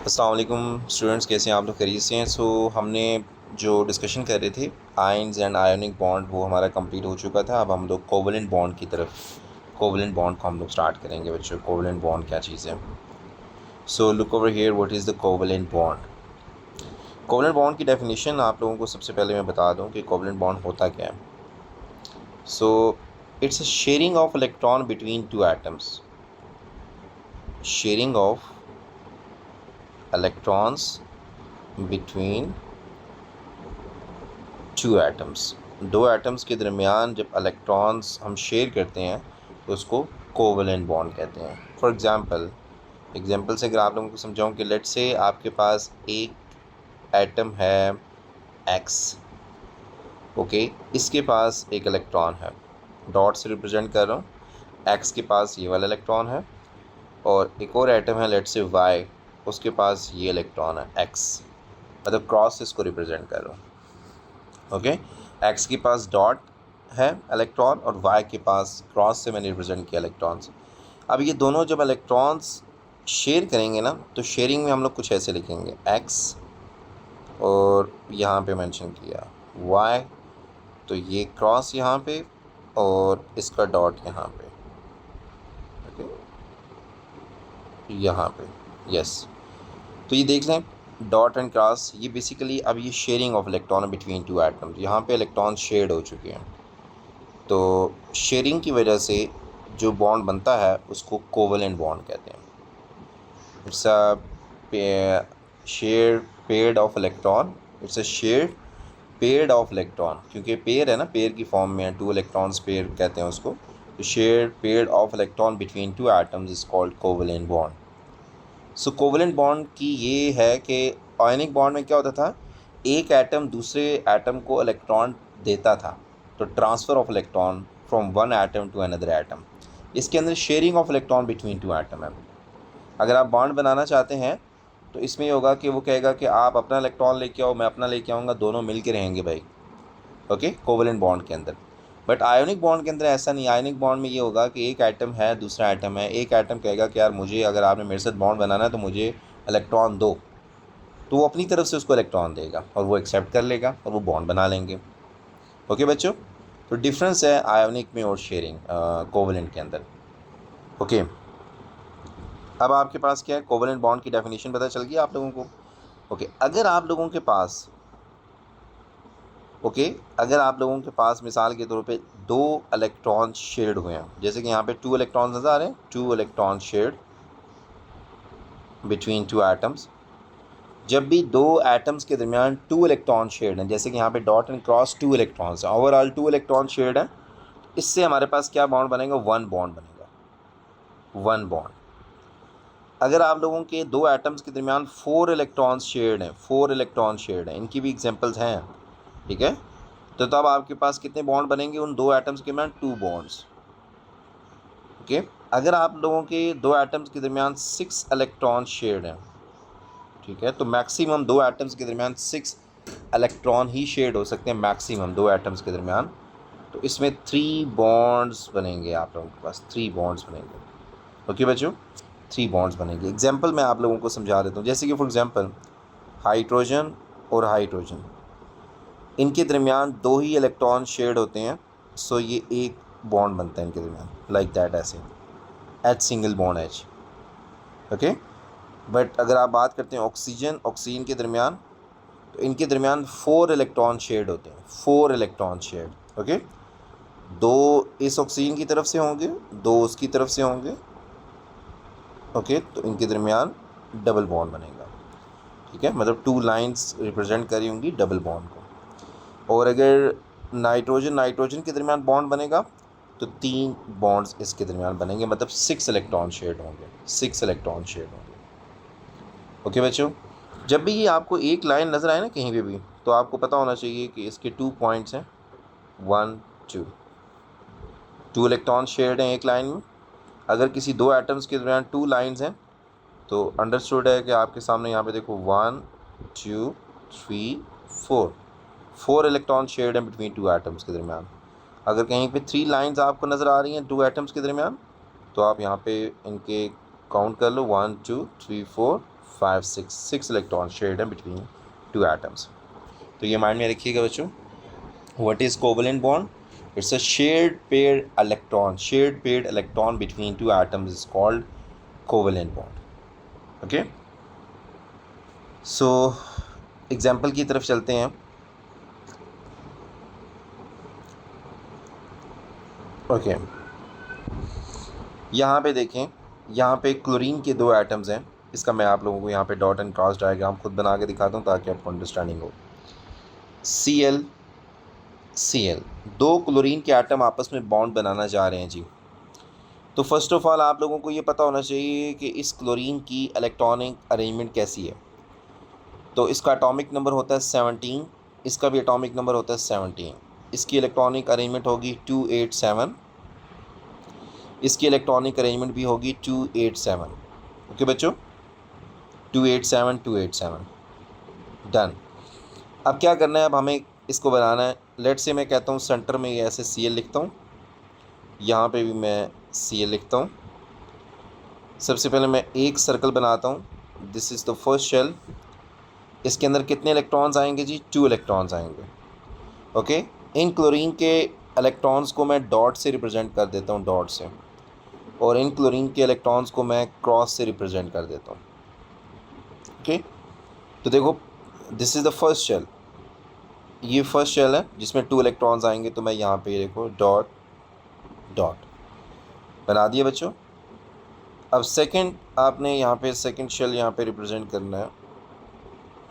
अस्सलाम वालेकुम स्टूडेंट्स, कैसे हैं आप लोग? खैरियत से हैं? हमने जो डिस्कशन कर रहे थे आयंस एंड आयोनिक बॉन्ड, वो हमारा कंप्लीट हो चुका था। अब हम लोग कोवलेंट बॉन्ड की तरफ, कोवलेंट बॉन्ड को हम लोग स्टार्ट करेंगे बच्चों। कोवलेंट बॉन्ड क्या चीज़ है? So look over here, what is the covalent bond? Covalent bond की डेफिनेशन आप लोगों को सबसे पहले मैं बता दूं कि कोवलेंट बॉन्ड होता क्या है। So it's a sharing of electron between two atoms, sharing of electrons between two atoms. दो एटम्स के दरमियान जब इलेक्ट्रॉन्स हम शेयर करते हैं तो उसको कोवलेंट बॉन्ड कहते हैं। फॉर एग्जांपल से अगर आप लोगों को समझाऊं कि लेट्स से आपके पास एक एटम है एक्स, ओके, इसके पास एक इलेक्ट्रॉन है, डॉट से रिप्रेजेंट कर रहा हूँ। एक्स के पास ये वाला इलेक्ट्रॉन है और एक और एटम है लेट्स से वाई, उसके पास ये इलेक्ट्रॉन है एक्स, मतलब क्रॉस से इसको रिप्रेजेंट कर रहा हूँ। ओके, एक्स के पास डॉट है इलेक्ट्रॉन और वाई के पास क्रॉस से मैंने रिप्रेजेंट किया इलेक्ट्रॉन्स। अब ये दोनों जब इलेक्ट्रॉन्स शेयर करेंगे ना, तो शेयरिंग में हम लोग कुछ ऐसे लिखेंगे, एक्स और यहाँ पे मेंशन किया वाई, तो ये क्रॉस यहाँ पे और इसका डॉट यहाँ पे, ओके, यहाँ पे, यस। तो ये देख लें, डॉट एंड क्रॉस, ये बेसिकली अब ये sharing of electron between two atoms, यहाँ पे इलेक्ट्रॉन शेयर्ड हो चुके हैं। तो शेयरिंग की वजह से जो बॉन्ड बनता है उसको कोवलेंट बॉन्ड कहते हैं। It's a share paired of electron, it's a share paired of electron, क्योंकि पेयर है ना, पेयर की फॉर्म में है, टू इलेक्ट्रॉन्स पेयर कहते हैं उसको। तो share paired of electron between two atoms is called covalent bond. So covalent bond की ये है कि आयनिक बॉन्ड में क्या होता था, एक एटम दूसरे एटम को इलेक्ट्रॉन देता था, तो transfer of electron from one atom to another atom. इसके अंदर sharing of electron between two atom है। अगर आप बॉन्ड बनाना चाहते हैं तो इसमें ये होगा कि वो कहेगा कि आप अपना इलेक्ट्रॉन लेके आओ, मैं अपना लेके आऊँगा, दोनों मिल के रहेंगे भाई, ओके, कोवलेंट बॉन्ड के अंदर। बट आयोनिक बॉन्ड के अंदर ऐसा नहीं। आयोनिक बॉन्ड में ये होगा कि एक एटम है, दूसरा एटम है, एक एटम कहेगा कि यार मुझे, अगर आपने मेरे साथ बॉन्ड बनाना है तो मुझे इलेक्ट्रॉन दो, तो वो अपनी तरफ से उसको इलेक्ट्रॉन देगा और वो एक्सेप्ट कर लेगा और वो बॉन्ड बना लेंगे। ओके बच्चों, तो डिफरेंस है आयोनिक में और शेयरिंग कोवलेंट के अंदर। ओके, अब आपके पास क्या है, कोवलेंट बॉन्ड की डेफिनेशन पता चल गई आप लोगों को। ओके, अगर आप लोगों के पास, अगर आप लोगों के पास मिसाल के तौर पे दो इलेक्ट्रॉन शेयर्ड हुए हैं, जैसे कि यहाँ पे टू इलेक्ट्रॉन नज़र आ रहे हैं, two electron shared between two atoms. जब भी दो एटम्स के दरमियान टू इलेक्ट्रॉन शेयर्ड हैं, जैसे कि यहाँ पे dot and cross two electrons हैं, ओवरऑल टू इलेक्ट्रॉन शेयर्ड हैं, इससे हमारे पास क्या बॉन्ड बनेगा, वन बॉन्ड बनेगा, वन बॉन्ड। अगर आप लोगों के दो एटम्स के दरमियान फोर इलेक्ट्रॉन्स शेयर्ड हैं, फोर इलेक्ट्रॉन शेयर्ड हैं, इनकी भी एग्जांपल्स हैं, ठीक है, तो तब आपके पास कितने बॉन्ड बनेंगे उन दो एटम्स के दरमियान, टू बॉन्ड्स। ओके, अगर आप लोगों के दो एटम्स के दरमियान सिक्स इलेक्ट्रॉन शेयर्ड हैं, ठीक है, तो मैक्सिमम दो एटम्स के दरमियान सिक्स इलेक्ट्रॉन ही शेयर्ड हो सकते हैं, मैक्सिमम दो एटम्स के दरमियान। तो इसमें थ्री बॉन्ड्स बनेंगे, आप लोगों के पास थ्री बॉन्ड्स बनेंगे। ओके बच्चों, थ्री बॉन्ड्स बनेंगे। एग्जांपल मैं आप लोगों को समझा देता हूँ, जैसे कि फॉर एग्जांपल हाइड्रोजन और हाइड्रोजन, इनके दरमियान दो ही इलेक्ट्रॉन शेयर्ड होते हैं, सो ये एक बॉन्ड बनता है इनके दरमियान, लाइक दैट, ऐसे H single bond H. Okay, but अगर आप बात करते हैं ऑक्सीजन, ऑक्सीजन के दरमियान, तो इनके दरमियान फोर इलेक्ट्रॉन शेयर्ड होते हैं, फोर इलेक्ट्रॉन शेयर्ड। ओके, दो इस ऑक्सीजन की तरफ से होंगे, दो उसकी तरफ से होंगे, ओके, तो इनके दरमियान डबल बॉन्ड बनेगा, ठीक है, मतलब टू लाइंस रिप्रेजेंट करी होंगी डबल बॉन्ड को। और अगर नाइट्रोजन, नाइट्रोजन के दरमियान बॉन्ड बनेगा तो तीन बॉन्ड्स इसके दरमियान बनेंगे, मतलब सिक्स इलेक्ट्रॉन शेयर्ड होंगे, सिक्स इलेक्ट्रॉन शेयर्ड होंगे। ओके बच्चों, जब भी ये आपको एक लाइन नज़र आए ना कहीं पे भी, तो आपको पता होना चाहिए कि इसके टू पॉइंट्स हैं, one two, two electron shared हैं एक लाइन में। अगर किसी दो एटम्स के दरमियान टू लाइंस हैं तो अंडरस्टूड है कि आपके सामने यहाँ पे देखो one two three four, four electron shared हैं बिटवीन टू एटम्स के दरमियान। अगर कहीं पे थ्री लाइंस आपको नज़र आ रही हैं टू एटम्स के दरमियान, तो आप यहाँ पे इनके काउंट कर लो, one two three four, 5 6 electron shared है बिटवीन टू एटम्स। तो ये माइंड में रखिएगा बच्चों। What is covalent bond? It's a shared paired electron between two atoms is called covalent bond. Okay, so example की तरफ चलते हैं। ओके, यहाँ पे देखें, यहाँ पे क्लोरीन के 2 एटम्स हैं। इसका मैं आप लोगों को यहाँ पे डॉट एंड क्रॉस डायग्राम खुद बना के दिखाता हूँ ताकि आपको अंडरस्टैंडिंग हो। Cl 2 क्लोरीन के एटम आपस में बॉन्ड बनाना चाह रहे हैं जी। तो फर्स्ट ऑफ ऑल आप लोगों को ये पता होना चाहिए कि इस क्लोरीन की इलेक्ट्रॉनिक अरेंजमेंट कैसी है। तो इसका एटॉमिक नंबर होता है 17, इसका भी एटॉमिक नंबर होता है 17। इसकी इलेक्ट्रॉनिक अरेंजमेंट होगी 287, इसकी इलेक्ट्रॉनिक अरेंजमेंट भी होगी 287। ओके बच्चों, 287 डन। अब क्या करना है, अब हमें इसको बनाना है। लेट से मैं कहता हूँ सेंटर में ये ऐसे Cl लिखता हूँ, यहाँ पे भी मैं Cl लिखता हूँ। सबसे पहले मैं एक सर्कल बनाता हूँ, this is the first shell. इसके अंदर कितने इलेक्ट्रॉन्स आएंगे जी? 2 इलेक्ट्रॉन्स आएंगे। ओके, इन क्लोरीन के इलेक्ट्रॉन्स को मैं डॉट से रिप्रेजेंट कर देता हूँ, डॉट से, और इन क्लोरीन के इलेक्ट्रॉन्स को मैं क्रॉस से रिप्रेजेंट कर देता हूँ। ओके, तो देखो this is the first shell, ये फर्स्ट शेल है जिसमें 2 इलेक्ट्रॉन्स आएंगे। तो मैं यहाँ पे देखो डॉट डॉट बना दिया बच्चों। अब सेकंड आपने यहाँ पे सेकंड शेल यहाँ पे रिप्रेजेंट करना है,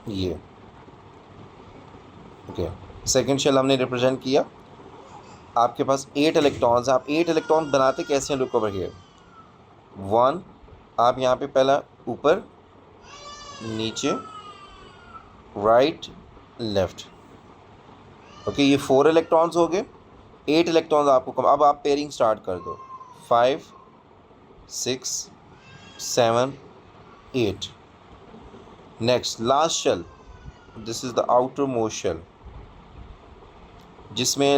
ये। ओके, सेकंड शेल हमने रिप्रेजेंट किया। आपके पास 8 इलेक्ट्रॉन्स, आप 8 इलेक्ट्रॉन बनाते कैसे हैं? लुक ओवर हियर, 1, आप यहाँ पे पहला ऊपर नीचे राइट लेफ्ट। ओके, ये 4 इलेक्ट्रॉन्स हो गए, 8 इलेक्ट्रॉन्स आपको कम। अब आप पेयरिंग स्टार्ट कर दो, 5 6 7 8। Next last shell, this is the outermost shell, जिसमें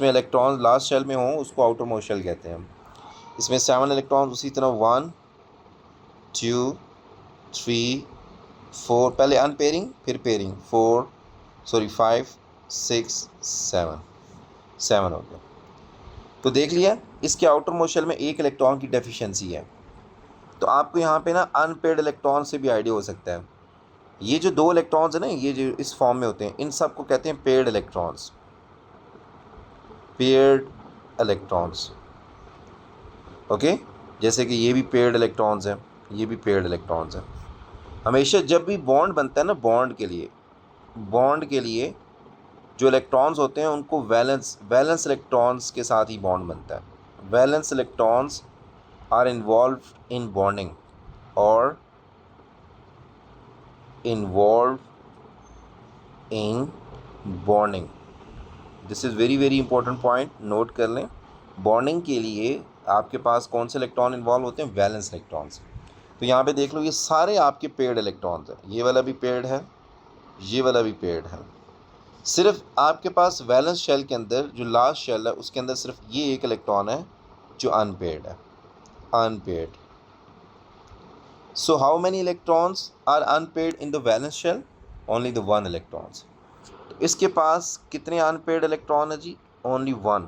इलेक्ट्रॉन लास्ट शेल में हों उसको आउटर मोस्ट शेल कहते हैं। इसमें 7 इलेक्ट्रॉन्स, उसी तरह 1 2 3 4, पहले अनपेयरिंग फिर पेयरिंग, 5 6 7 हो गया। तो देख लिया, इसके आउटर मोस्ट शेल में 1 इलेक्ट्रॉन की डेफिशिएंसी है। तो आपको यहाँ पे ना अनपेयर्ड इलेक्ट्रॉन से भी आइडिया हो सकता है। ये जो 2 इलेक्ट्रॉन्स हैं ना, ये जो इस फॉर्म में होते हैं, इन सब को कहते हैं paired electrons, paired electrons. Okay, जैसे कि ये भी पेयर्ड इलेक्ट्रॉन्स हैं, ये भी पेयर्ड इलेक्ट्रॉन्स हैं। हमेशा जब भी बॉन्ड बनता है ना, बॉन्ड के लिए जो इलेक्ट्रॉन्स होते हैं उनको वैलेंस इलेक्ट्रॉन्स के साथ ही बॉन्ड बनता है। Valence electrons are involved in bonding और this is very very important point, note कर लें। बॉन्डिंग के लिए आपके पास कौन से इलेक्ट्रॉन इन्वॉल्व होते हैं? Valence electrons. तो यहाँ पे देख लो, ये सारे आपके पेयर्ड इलेक्ट्रॉन्स हैं। ये वाला भी पेयर्ड है, ये वाला भी पेयर्ड है। सिर्फ आपके पास वैलेंस शेल के अंदर जो लास्ट शेल है उसके अंदर सिर्फ ये 1 इलेक्ट्रॉन है जो अनपेयर्ड है, unpaired. So how many electrons are unpaired in the valence shell? Only the 1 electrons. तो इसके पास कितने अनपेयर्ड इलेक्ट्रॉन है जी? ओनली 1,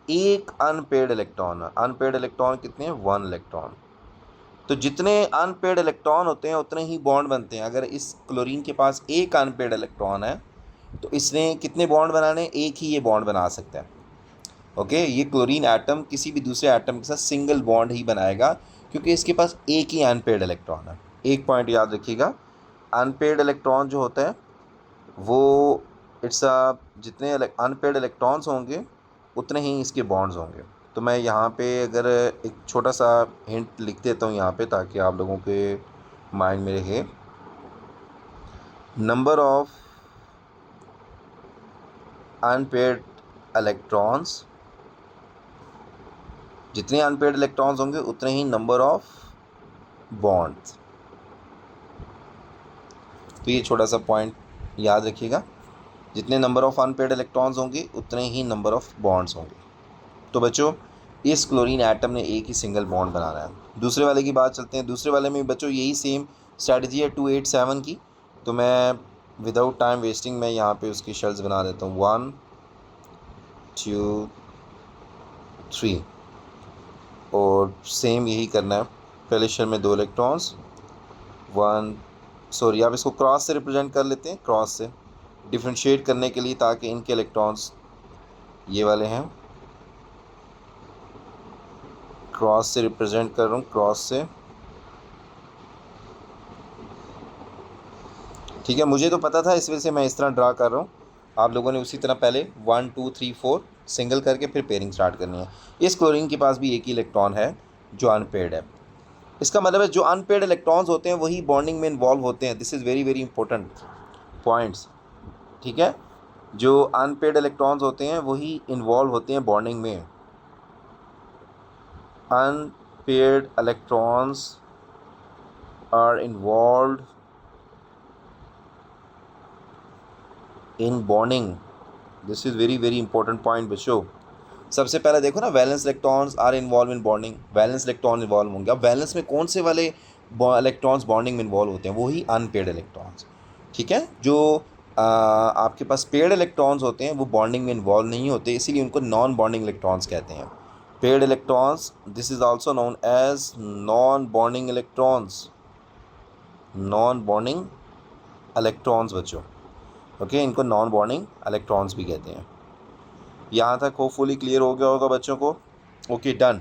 एक अनपेयर्ड इलेक्ट्रॉन है। अनपेयर्ड इलेक्ट्रॉन कितने हैं? 1 इलेक्ट्रॉन। तो जितने अनपेयर्ड इलेक्ट्रॉन होते हैं उतने ही बॉन्ड बनते हैं। अगर इस क्लोरीन के पास एक अनपेयर्ड इलेक्ट्रॉन है तो इसने कितने बॉन्ड बनाने? एक ही ये बॉन्ड बना सकता है। ओके, ये क्लोरीन एटम किसी भी दूसरे एटम के साथ सिंगल बॉन्ड ही बनाएगा क्योंकि इसके पास एक ही अनपेयर्ड इलेक्ट्रॉन है। एक पॉइंट याद रखिएगा, अनपेयर्ड इलेक्ट्रॉन जो होता है वो जितने अनपेयर्ड इलेक्ट्रॉन्स होंगे उतने ही इसके बॉन्ड्स होंगे। तो मैं यहाँ पे अगर एक छोटा सा हिंट लिख देता हूँ यहाँ पे ताकि आप लोगों के माइंड में रहे। नंबर ऑफ अनपेयर्ड इलेक्ट्रॉन्स, जितने अनपेयर्ड इलेक्ट्रॉन्स होंगे उतने ही नंबर ऑफ बॉन्ड्स। तो ये छोटा सा पॉइंट याद रखिएगा, जितने नंबर ऑफ अनपेयर्ड इलेक्ट्रॉन्स होंगे उतने ही नंबर ऑफ बॉन्ड्स होंगे। तो बच्चों इस क्लोरीन एटम ने एक ही सिंगल बॉन्ड बनाना है। दूसरे वाले की बात चलते हैं। दूसरे वाले में बच्चों यही सेम स्ट्रैटेजी है 287 की। तो मैं विदाउट टाइम वेस्टिंग मैं यहाँ पे उसकी शेल्स बना देता हूँ 1 2 3 और सेम यही करना है। पहले शेल में 2 इलेक्ट्रॉन्स 1 सॉरी आप इसको क्रॉस से रिप्रेजेंट कर लेते हैं, क्रॉस से डिफ्रेंशिएट करने के लिए, ताकि इनके इलेक्ट्रॉन्स ये वाले हैं। क्रॉस से रिप्रेजेंट कर रहा हूँ, क्रॉस से। ठीक है, मुझे तो पता था, इस वजह से मैं इस तरह ड्रा कर रहा हूँ। आप लोगों ने उसी तरह पहले 1 2 3 4 सिंगल करके फिर पेयरिंग स्टार्ट करनी है। इस क्लोरीन के पास भी एक ही इलेक्ट्रॉन है जो अनपेयर्ड है। इसका मतलब है जो अनपेयर्ड इलेक्ट्रॉन्स होते हैं वही बॉन्डिंग में इन्वॉल्व होते हैं। This is very very important points. ठीक है, जो अनपेयर्ड इलेक्ट्रॉन्स होते हैं वही इन्वॉल्व होते हैं बॉन्डिंग में। Unpaired electrons are involved in bonding. This is very very important point बच्चों। सबसे पहले देखो ना, valence electrons are involve in bonding, valence electron involve होंगे। अब वैलेंस में कौन से वाले इलेक्ट्रॉन्स बॉन्डिंग में इन्वॉल्व होते हैं? वही अनपेयर्ड इलेक्ट्रॉन्स। ठीक है, जो आपके पास पेयर्ड इलेक्ट्रॉन्स होते हैं वो बॉन्डिंग में इन्वॉल्व नहीं होते, इसीलिए उनको नॉन बॉन्डिंग इलेक्ट्रॉन्स कहते हैं। Paired electrons, this is also known as non bonding electrons, non bonding electrons बच्चों। ओके, इनको नॉन बॉन्डिंग इलेक्ट्रॉन्स भी कहते हैं। यहाँ तक होपफुली क्लियर हो गया होगा बच्चों को। Okay done.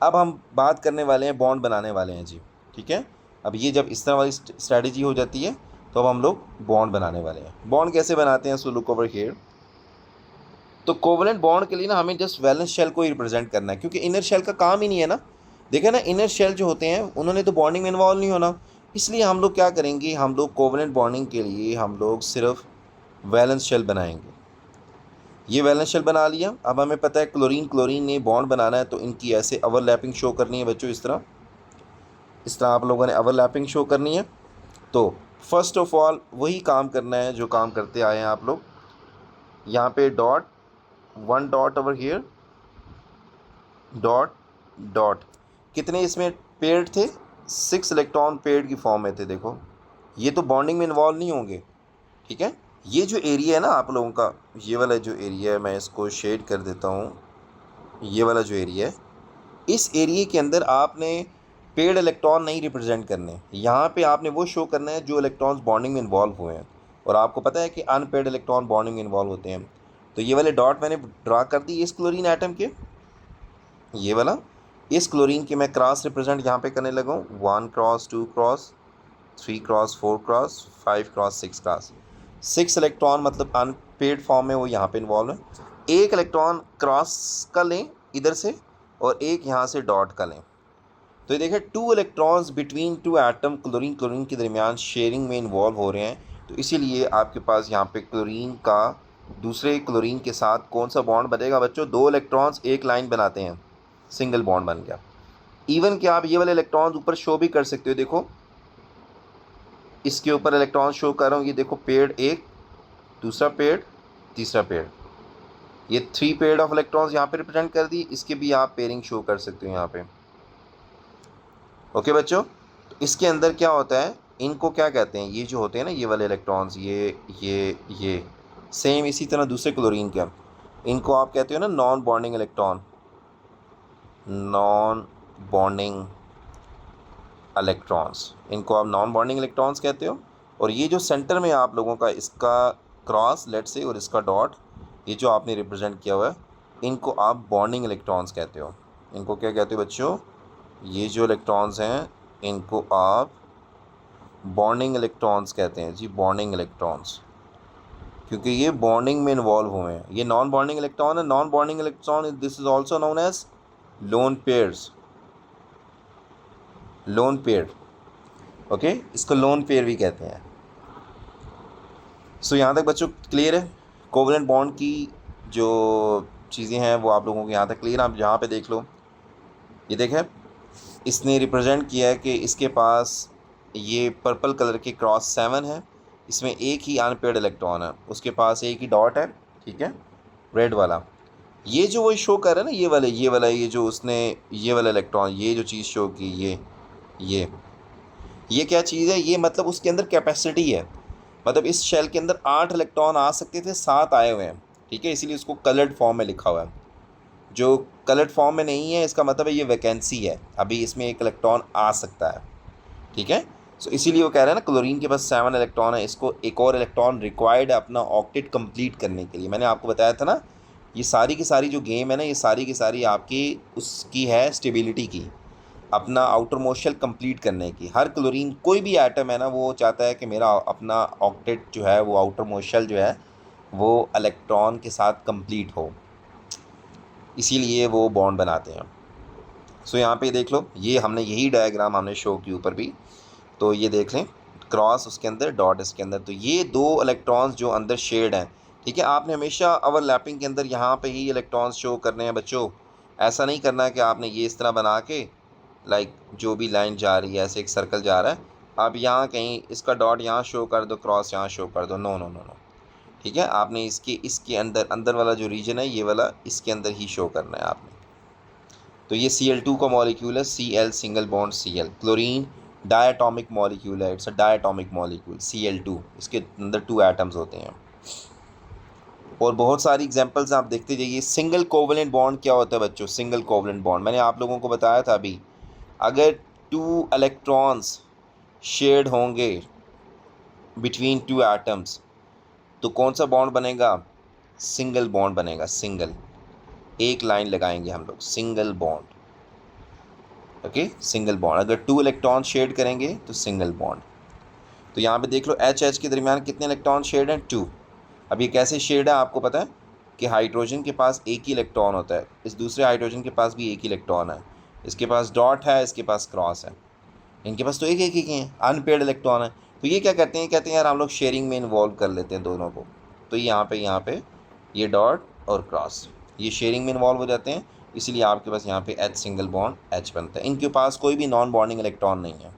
अब हम बात करने वाले हैं, बॉन्ड बनाने वाले हैं जी। ठीक है, अब ये जब इस तरह वाली स्ट्रैटेजी हो जाती है तो अब हम लोग बॉन्ड बनाने वाले हैं। बॉन्ड कैसे बनाते हैं? So look over here. तो कोवलेंट बॉन्ड के लिए ना हमें जस्ट वैलेंस शेल को ही रिप्रेजेंट करना है, क्योंकि इनर शेल का काम ही नहीं है ना। देखे ना, इनर शेल जो होते हैं उन्होंने तो बॉन्डिंग में इन्वॉल्व नहीं होना, इसलिए हम लोग क्या करेंगे, हम लोग कोवलेंट बॉन्डिंग के लिए हम लोग सिर्फ वैलेंस शेल बनाएंगे। ये वैलेंस शेल बना लिया। अब हमें पता है क्लोरीन क्लोरीन ने बॉन्ड बनाना है, तो इनकी ऐसे ओवरलैपिंग शो करनी है बच्चों। इस तरह आप लोगों ने ओवरलैपिंग शो करनी है। तो फर्स्ट ऑफ ऑल वही काम करना है जो काम करते आए हैं आप लोग। यहाँ पे dot, 1 dot over here, dot dot. कितने इसमें पेयर्ड थे? 6 इलेक्ट्रॉन पेयर्ड की फॉर्म में थे। देखो, ये तो बॉन्डिंग में इन्वॉल्व नहीं होंगे। ठीक है, ये जो एरिया है ना आप लोगों का, ये वाला जो एरिया है, मैं इसको शेड कर देता हूँ। ये वाला जो एरिया है, इस एरिया के अंदर आपने पेड इलेक्ट्रॉन नहीं रिप्रेजेंट करने। यहाँ पे आपने वो शो करना है जो इलेक्ट्रॉन्स बॉन्डिंग में इन्वॉल्व हुए हैं। और आपको पता है कि अनपेड इलेक्ट्रॉन बॉन्डिंग में इन्वॉल्व होते हैं। तो ये वाले डॉट मैंने ड्रा कर दी इस क्लोरीन एटम के, ये वाला। इस क्लोरीन के मैं क्रॉस रिप्रेजेंट यहाँ पे करने लगा हूँ। 1 cross 2 cross 3 cross 4 cross 5 cross 6 cross. 6 electron मतलब अनपेड फॉर्म में वो यहाँ पे इन्वॉल्व है। एक इलेक्ट्रॉन क्रॉस का लें इधर से और एक यहाँ से डॉट का लें। तो ये देखिए 2 electrons between 2 atom chlorine chlorine के दरमियान शेयरिंग में इन्वॉल्व हो रहे हैं। तो इसीलिए आपके पास यहाँ पे क्लोरीन का दूसरे क्लोरीन के साथ कौन सा बॉन्ड बनेगा बच्चों? 2 इलेक्ट्रॉन्स एक लाइन बनाते हैं, सिंगल बॉन्ड बन गया। इवन कि आप ये वाले इलेक्ट्रॉन्स ऊपर शो भी कर सकते हो। देखो, इसके ऊपर इलेक्ट्रॉन शो कर रहा हूँ। ये देखो, पेड एक, दूसरा पेड, तीसरा पेड, ये 3 पेड ऑफ इलेक्ट्रॉन्स यहाँ पे रिप्रेजेंट कर दी। इसके भी आप पेयरिंग शो कर सकते हो यहाँ पे। ओके बच्चों, तो इसके अंदर क्या होता है, इनको क्या कहते हैं? ये जो होते हैं ना, ये वाले इलेक्ट्रॉन्स, ये सेम इसी तरह दूसरे क्लोरीन के, इनको आप कहते हो ना non bonding electron, non bonding electrons, इनको आप नॉन बॉन्डिंग इलेक्ट्रॉन्स कहते हो। और ये जो सेंटर में आप लोगों का इसका क्रॉस लेट से और इसका डॉट, ये जो आपने रिप्रेजेंट किया हुआ है, इनको आप बॉन्डिंग इलेक्ट्रॉन्स कहते हो। इनको क्या कहते हो बच्चों? ये जो इलेक्ट्रॉन्स हैं इनको आप बॉन्डिंग इलेक्ट्रॉन्स कहते हैं जी, बॉन्डिंग इलेक्ट्रॉन्स, क्योंकि ये बॉन्डिंग में इन्वॉल्व हुए हैं। ये नॉन बॉन्डिंग इलेक्ट्रॉन है। Non bonding electron, this is also known as lone pairs, lone pair. Okay, इसको लोन पेयर भी कहते हैं। सो यहाँ तक बच्चों क्लियर है? कोवलेंट बॉन्ड की जो चीज़ें हैं वो आप लोगों को यहाँ तक क्लियर। आप यहाँ पे देख लो, ये देखें, इसने रिप्रेजेंट किया है कि इसके पास ये पर्पल कलर के क्रॉस 7 है, इसमें एक ही अनपेयर्ड इलेक्ट्रॉन है, उसके पास एक ही डॉट है। ठीक है, रेड वाला। ये जो वो शो कर रहा है ना, ये जो उसने, ये वाला इलेक्ट्रॉन, ये जो चीज़ शो की, ये ये क्या चीज़ है, ये मतलब उसके अंदर कैपेसिटी है। मतलब इस शेल के अंदर 8 इलेक्ट्रॉन आ सकते थे, 7 आए हुए हैं, ठीक है, इसीलिए उसको कलर्ड फॉर्म में लिखा हुआ है। जो कलर्ड फॉर्म में नहीं है, इसका मतलब है ये वैकेंसी है, अभी इसमें एक इलेक्ट्रॉन आ सकता है, ठीक है। सो इसीलिए वो कह रहे हैं ना, क्लोरीन के पास 7 इलेक्ट्रॉन है, इसको एक और इलेक्ट्रॉन रिक्वायर्ड है अपना ऑक्टेट कंप्लीट करने के लिए। मैंने आपको बताया था ना, ये सारी की सारी जो गेम है ना, ये सारी की सारी आपकी उसकी है स्टेबिलिटी की, अपना आउटर मोस्ट शेल कंप्लीट करने की। हर क्लोरीन कोई भी एटम है ना, वो चाहता है कि मेरा अपना ऑक्टेट जो है, वो आउटर मोस्ट शेल जो है वो इलेक्ट्रॉन के साथ कंप्लीट हो, इसीलिए वो बॉन्ड बनाते हैं। सो यहाँ पे देख लो, ये हमने यही डायग्राम हमने शो की ऊपर भी, तो ये देख लें, क्रॉस उसके अंदर, डॉट इसके अंदर, तो ये 2 इलेक्ट्रॉन्स जो अंदर शेड हैं, ठीक है। आपने हमेशा ओवरलैपिंग के अंदर यहाँ पे ही इलेक्ट्रॉन्स शो करने हैं बच्चों। ऐसा नहीं करना कि आपने ये इस तरह बना के, लाइक जो भी लाइन जा रही है, ऐसे एक सर्कल जा रहा है, आप यहाँ कहीं इसका डॉट यहाँ शो कर दो, क्रॉस यहाँ शो कर दो, नो नो नो नो, ठीक है। आपने इसके अंदर अंदर वाला जो रीजन है, ये वाला इसके अंदर ही शो करना है आपने। तो ये Cl2 का मॉलिक्यूल है, Cl single bond Cl। Chlorine diatomic molecule है, it's a diatomic molecule Cl2, इसके अंदर 2 एटम्स होते हैं। और बहुत सारी एग्जांपल्स आप देखते जाइए। सिंगल कोवलेंट बॉन्ड क्या होता है बच्चों? सिंगल कोवलेंट बॉन्ड मैंने आप लोगों को बताया था अभी, अगर 2 इलेक्ट्रॉन्स शेयर्ड होंगे बिटवीन 2 एटम्स, तो कौन सा बॉन्ड बनेगा? सिंगल बॉन्ड बनेगा, सिंगल। एक लाइन लगाएंगे हम लोग, single bond, okay, single bond. अगर 2 इलेक्ट्रॉन शेड करेंगे तो सिंगल बॉन्ड। तो यहाँ पे देख लो, एच एच के दरमियान कितने इलेक्ट्रॉन शेड हैं? 2। अब ये कैसे शेड है आपको पता है कि हाइड्रोजन के पास एक ही इलेक्ट्रॉन होता है, इस दूसरे हाइड्रोजन के पास भी एक ही इलेक्ट्रॉन है, इसके पास डॉट है, इसके पास क्रॉस है, इनके पास तो एक एक ही हैं, अनपेयर्ड इलेक्ट्रॉन है। तो ये क्या करते हैं, कहते हैं यार हम लोग शेयरिंग में इन्वॉल्व कर लेते हैं दोनों को। तो यहाँ पे ये डॉट और क्रॉस, ये शेयरिंग में इन्वॉल्व हो जाते हैं, इसीलिए आपके पास यहाँ पे एच सिंगल बॉन्ड एच बनता है। इनके पास कोई भी नॉन बॉन्डिंग इलेक्ट्रॉन नहीं है,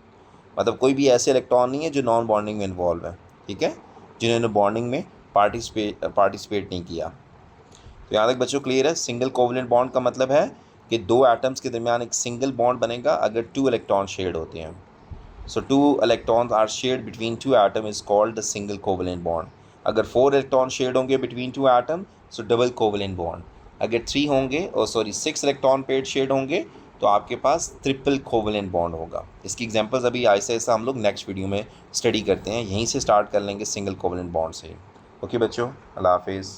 मतलब कोई भी ऐसे इलेक्ट्रॉन नहीं है जो नॉन बॉन्डिंग में इन्वॉल्व है, ठीक है, जिन्होंने बॉन्डिंग में पार्टिसिपेट नहीं किया। तो यहाँ तक बच्चों क्लियर है? सिंगल कोवलेंट बॉन्ड का मतलब है कि 2 एटम्स के दरमियान एक सिंगल बॉन्ड बनेगा अगर 2 इलेक्ट्रॉन शेयर्ड होते हैं। So 2 electrons are shared between 2 atom is called the single covalent bond. अगर 4 इलेक्ट्रॉन शेयर्ड होंगे between 2 atom, so double covalent bond. अगर 3 होंगे, और सॉरी 6 इलेक्ट्रॉन पेयर शेयर्ड होंगे, तो आपके पास ट्रिपल कोवलेंट बॉन्ड होगा। इसकी एग्जांपल्स अभी ऐसे ऐसा हम लोग नेक्स्ट वीडियो में स्टडी करते हैं, यहीं से स्टार्ट कर लेंगे सिंगल कोवलेंट बॉन्ड से। ओके बच्चों, अल्लाह हाफिज़।